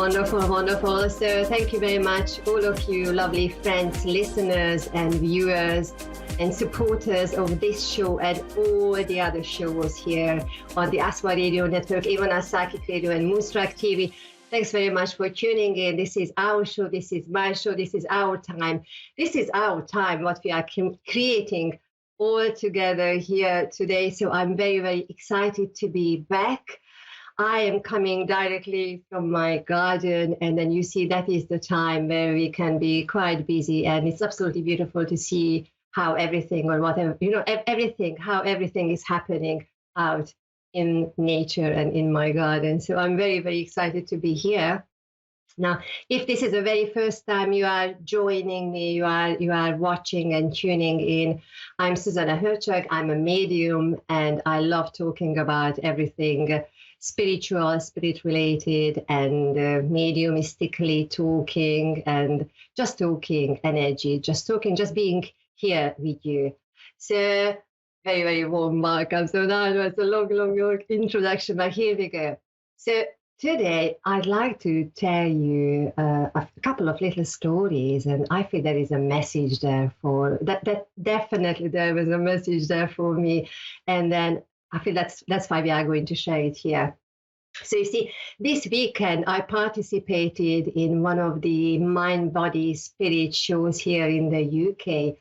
Wonderful, wonderful. So thank you very much, all of you lovely friends, listeners and viewers and supporters of this show and all the other shows here on the Aswa Radio Network, even our Psychic Radio and Moonstruck TV. Thanks very much for tuning in. This is our show. This is my show. This is our time. This is our time, what we are creating all together here today. So I'm very, very excited to be back. I am coming directly from my garden, and then you see that is the time where we can be quite busy, and it's absolutely beautiful to see how everything or whatever, everything, how everything is happening out in nature and in my garden. So I'm very, very excited to be here. Now, if this is the very first time you are joining me, you are watching and tuning in, I'm Zsuzsanna Hörcsög. I'm a medium, and I love talking about everything spiritual, spirit-related, and mediumistically talking, and just talking energy, just talking, just being here with you. So, very, very warm welcome. So now it was a long introduction, but here we go. So today, I'd like to tell you a couple of little stories, and I feel there is a message there for that definitely there was a message there for me, and then I feel that's why we are going to share it here. So you see, this weekend I participated in one of the Mind, Body, Spirit shows here in the UK,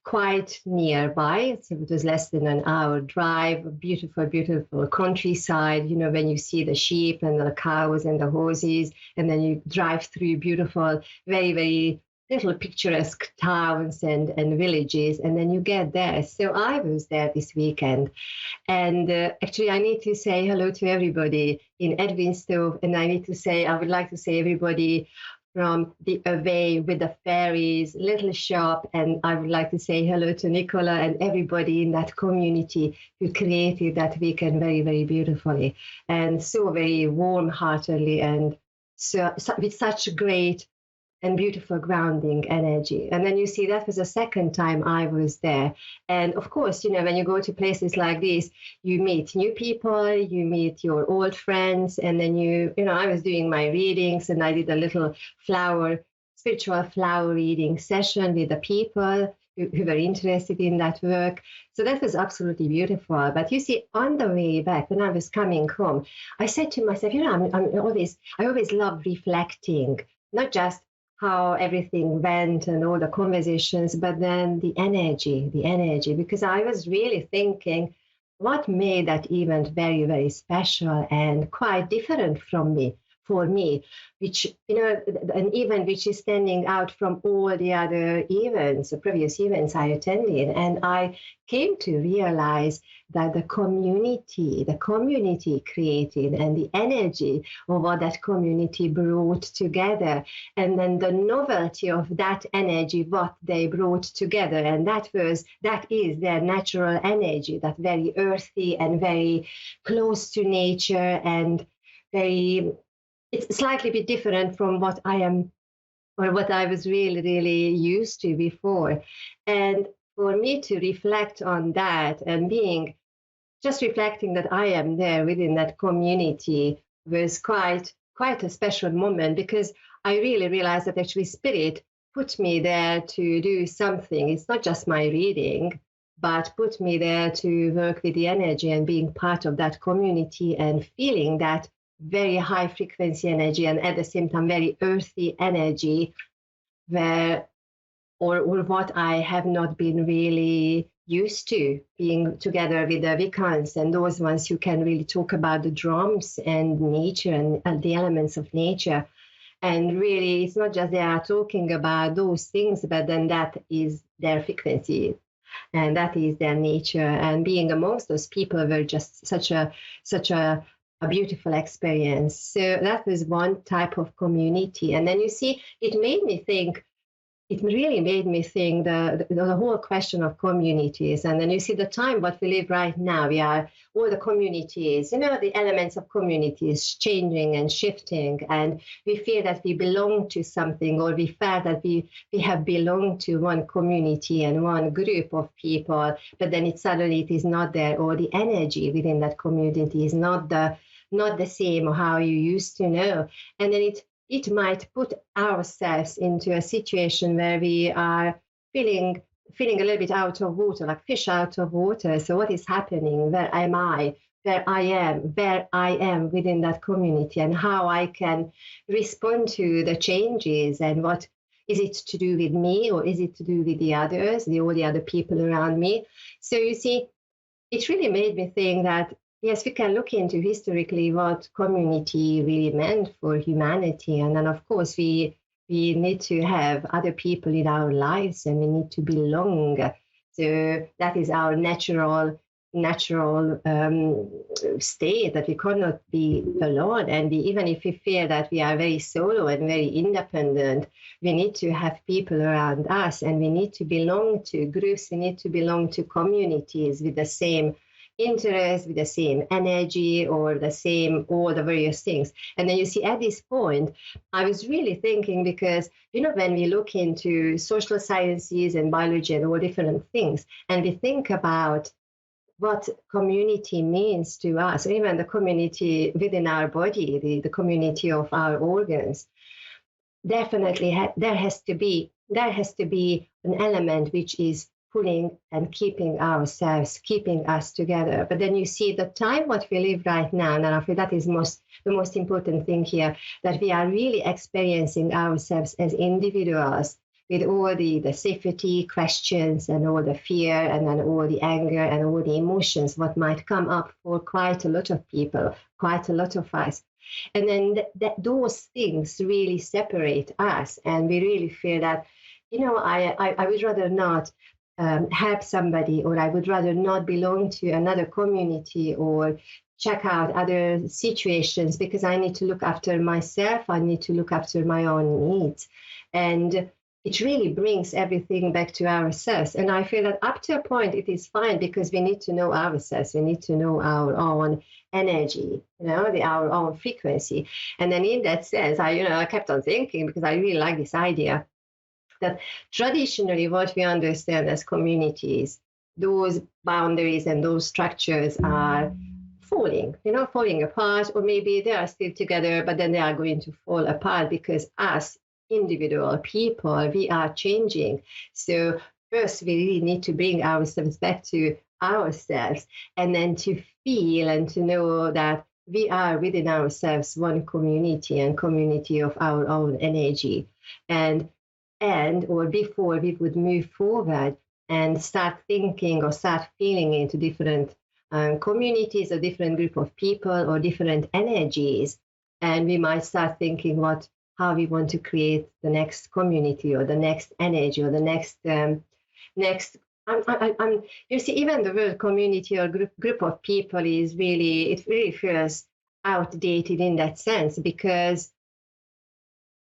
quite nearby. So it was less than an hour drive, beautiful, beautiful countryside, when you see the sheep and the cows and the horses, and then you drive through beautiful, very, very little picturesque towns and villages, and then you get there. So I was there this weekend, and actually I need to say hello to everybody in Edwinstowe, and I would like to say everybody from the Away with the Fairies little shop, and I would like to say hello to Nicola and everybody in that community who created that weekend very, very beautifully and so very warm-heartedly, and so with such great and beautiful grounding energy. And then you see that was the second time I was there. And of course, when you go to places like this, you meet new people, you meet your old friends, and then I was doing my readings, and I did a little spiritual flower reading session with the people who were interested in that work. So that was absolutely beautiful. But you see, on the way back, when I was coming home, I said to myself, I always love reflecting, not just how everything went and all the conversations, but then the energy, because I was really thinking what made that event very, very special and quite different for me, which, an event which is standing out from all the other events, the previous events I attended. And I came to realize that the community created, and the energy of what that community brought together, and then the novelty of that energy, what they brought together, and that is their natural energy, that very earthy and very close to nature, and it's slightly bit different from what I am, or what I was really, really used to before. And for me to reflect on that, and just reflecting that I am there within that community, was quite a special moment, because I really realized that actually Spirit put me there to do something. It's not just my reading, but put me there to work with the energy and being part of that community and feeling that very high frequency energy, and at the same time very earthy energy, or what I have not been really used to, being together with the Wiccans and those ones who can really talk about the drums and nature and the elements of nature. And really, it's not just they are talking about those things, but then that is their frequency, and that is their nature. And being amongst those people were just such a beautiful experience. So that was one type of community. And then you see, it really made me think the whole question of communities. And then you see the time what we live right now, we are all the communities, the elements of communities changing and shifting, and we feel that we belong to something, or we felt that we have belonged to one community and one group of people, but then suddenly it is not there, or the energy within that community is not the same or how you used to know. And then it might put ourselves into a situation where we are feeling feeling a little bit out of water, like fish out of water. So what is happening? Where am I? Where I am within that community, and how I can respond to the changes, and what is it to do with me, or is it to do with the others, all the other people around me? So you see, it really made me think that yes, we can look into historically what community really meant for humanity, and then of course we need to have other people in our lives, and we need to belong. So that is our natural state, that we cannot be alone, and even if we feel that we are very solo and very independent, we need to have people around us, and we need to belong to groups, we need to belong to communities with the same interest, with the same energy, or the same, all the various things. And then you see, at this point, I was really thinking, because, when we look into social sciences and biology and all different things, and we think about what community means to us, even the community within our body, the community of our organs, definitely there has to be an element which is pulling and keeping us together. But then you see the time what we live right now, and I feel that is the most important thing here, that we are really experiencing ourselves as individuals, with all the safety questions and all the fear and then all the anger and all the emotions what might come up for quite a lot of people, quite a lot of us. And then those things really separate us, and we really feel that, I would rather not help somebody, or I would rather not belong to another community, or check out other situations, because I need to look after myself, I need to look after my own needs. And it really brings everything back to ourselves. And I feel that up to a point, it is fine, because we need to know ourselves. We need to know our own energy, our own frequency. And then in that sense, I kept on thinking, because I really like this idea, that traditionally what we understand as communities, those boundaries and those structures are falling apart, or maybe they are still together, but then they are going to fall apart, because us individual people, we are changing. So first, we really need to bring ourselves back to ourselves, and then to feel and to know that we are within ourselves one community, and community of our own energy. And or before we would move forward and start thinking or start feeling into different communities, or different group of people, or different energies, and we might start thinking how we want to create the next community, or the next energy, or the next you see, even the word community or group of people it really feels outdated in that sense, because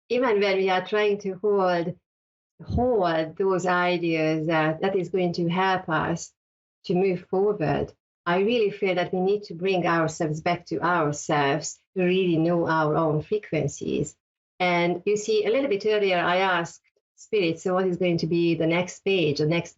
even when we are trying to hold those ideas that is going to help us to move forward, I really feel that we need to bring ourselves back to ourselves, to really know our own frequencies. And you see, a little bit earlier, I asked Spirit, so what is going to be the next page, the next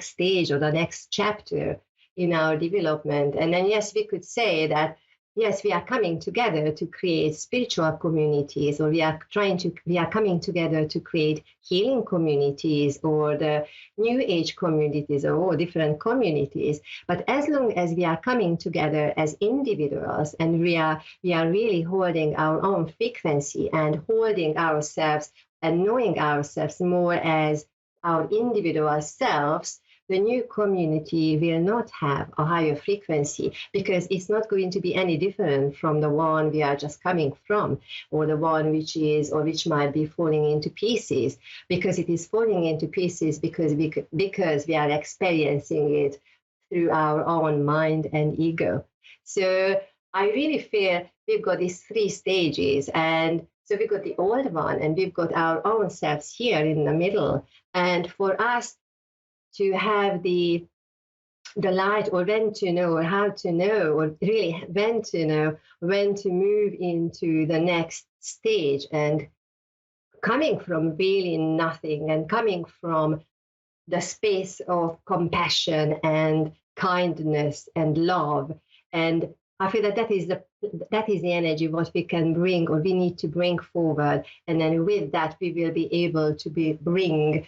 stage, or the next chapter in our development? And then, yes, we could say that, yes, we are coming together to create spiritual communities, or we are coming together to create healing communities, or the new age communities, or all different communities. But as long as we are coming together as individuals, and we are really holding our own frequency, and holding ourselves and knowing ourselves more as our individual selves, the new community will not have a higher frequency, because it's not going to be any different from the one we are just coming from, or the one which might be falling into pieces, because it is falling into pieces because we are experiencing it through our own mind and ego. So I really feel we've got these three stages, and so we've got the old one, and we've got our own selves here in the middle. And for us to have the light, or when to know, or how to know, or really when to know, when to move into the next stage, and coming from really nothing, and coming from the space of compassion and kindness and love, and I feel that that is the energy what we can bring, or we need to bring forward, and then with that we will be able to bring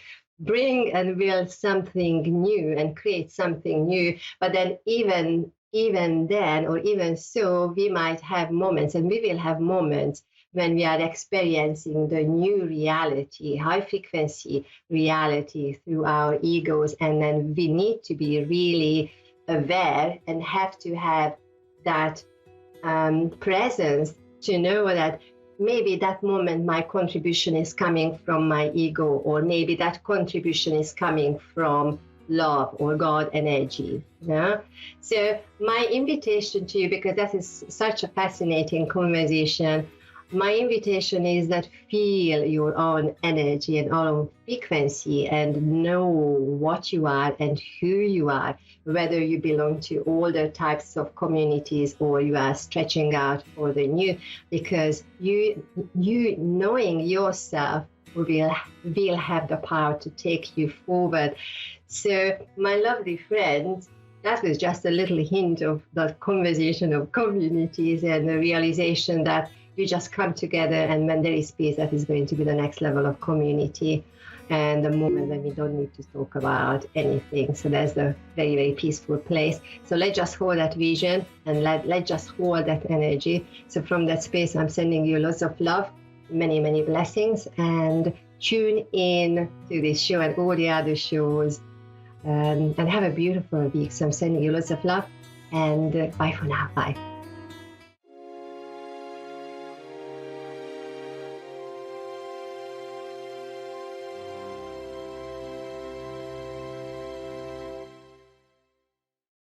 and build something new and create something new. But then even then, or even so, we might have moments, and we will have moments when we are experiencing the new reality, high frequency reality through our egos, and then we need to be really aware and have to have that presence to know that maybe that moment my contribution is coming from my ego, or maybe that contribution is coming from love or God energy. Yeah. So my invitation to you, because that is such a fascinating conversation, my invitation is that feel your own energy and own frequency, and know what you are and who you are, whether you belong to older types of communities or you are stretching out for the new, because you knowing yourself will have the power to take you forward. So my lovely friends, that was just a little hint of the conversation of communities, and the realization that you just come together, and when there is peace, that is going to be the next level of community, and the moment when we don't need to talk about anything. So that's a very, very peaceful place. So let's just hold that vision, and let's just hold that energy. So from that space, I'm sending you lots of love, many, many blessings, and tune in to this show and all the other shows, and have a beautiful week. So I'm sending you lots of love, and bye for now. Bye.